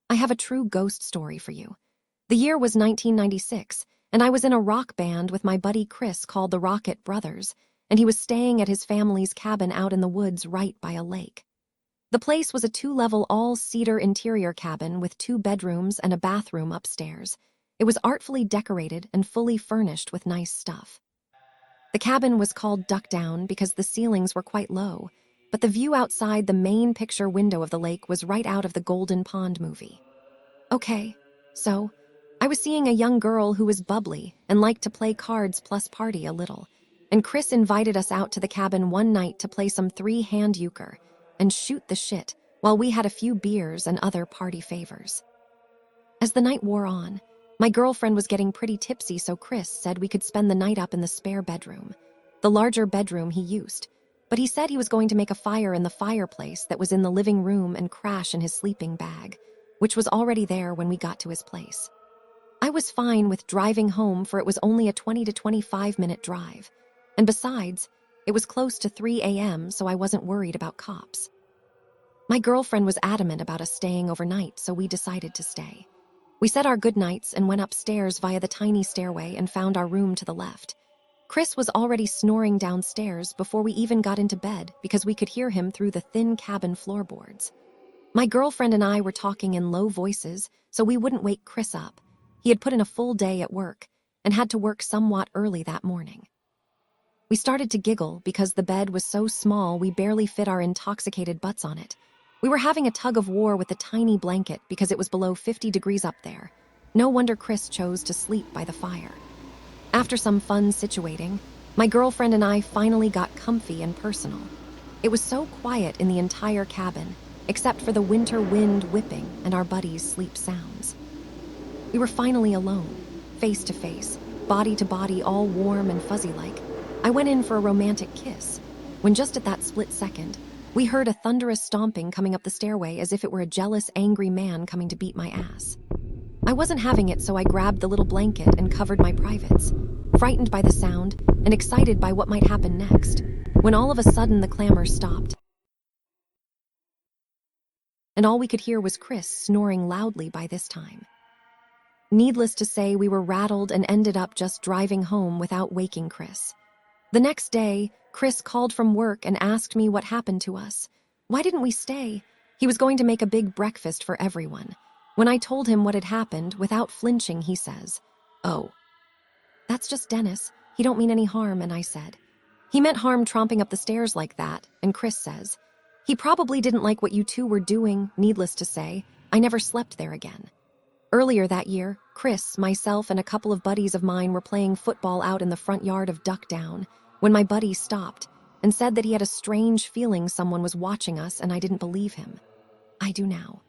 I have a true ghost story for you. The year was 1996, and I was in a rock band with my buddy Chris called the Rocket Brothers, and he was staying at his family's cabin out in the woods right by a lake. The place was a 2-level all-cedar interior cabin with 2 bedrooms and a bathroom upstairs. It was artfully decorated and fully furnished with nice stuff. The cabin was called Duck Down because the ceilings were quite low, but the view outside the main picture window of the lake was right out of the Golden Pond movie. Okay, so I was seeing a young girl who was bubbly and liked to play cards plus party a little, and Chris invited us out to the cabin one night to play some 3-hand euchre and shoot the shit while we had a few beers and other party favors. As the night wore on, my girlfriend was getting pretty tipsy, so Chris said we could spend the night up in the spare bedroom, the larger bedroom he used, but he said he was going to make a fire in the fireplace that was in the living room and crash in his sleeping bag, which was already there when we got to his place. I was fine with driving home, for it was only a 20 to 25-minute drive, and besides, it was close to 3 a.m., so I wasn't worried about cops. My girlfriend was adamant about us staying overnight, so we decided to stay. We said our goodnights and went upstairs via the tiny stairway and found our room to the left. Chris was already snoring downstairs before we even got into bed because we could hear him through the thin cabin floorboards. My girlfriend and I were talking in low voices so we wouldn't wake Chris up. He had put in a full day at work and had to work somewhat early that morning. We started to giggle because the bed was so small we barely fit our intoxicated butts on it. We were having a tug of war with the tiny blanket because it was below 50 degrees up there. No wonder Chris chose to sleep by the fire. After some fun situating, my girlfriend and I finally got comfy and personal. It was so quiet in the entire cabin, except for the winter wind whipping and our buddies' sleep sounds. We were finally alone, face to face, body to body, all warm and fuzzy-like. I went in for a romantic kiss, when just at that split second, we heard a thunderous stomping coming up the stairway as if it were a jealous, angry man coming to beat my ass. I wasn't having it, so I grabbed the little blanket and covered my privates, frightened by the sound and excited by what might happen next, when all of a sudden the clamor stopped, and all we could hear was Chris snoring loudly by this time. Needless to say, we were rattled and ended up just driving home without waking Chris. The next day, Chris called from work and asked me what happened to us. Why didn't we stay? He was going to make a big breakfast for everyone. When I told him what had happened, without flinching, he says, "Oh, that's just Dennis. He don't mean any harm," and I said, "He meant harm tromping up the stairs like that," and Chris says, "He probably didn't like what you two were doing." Needless to say, I never slept there again. Earlier that year, Chris, myself, and a couple of buddies of mine were playing football out in the front yard of Duck Down when my buddy stopped and said that he had a strange feeling someone was watching us, and I didn't believe him. I do now.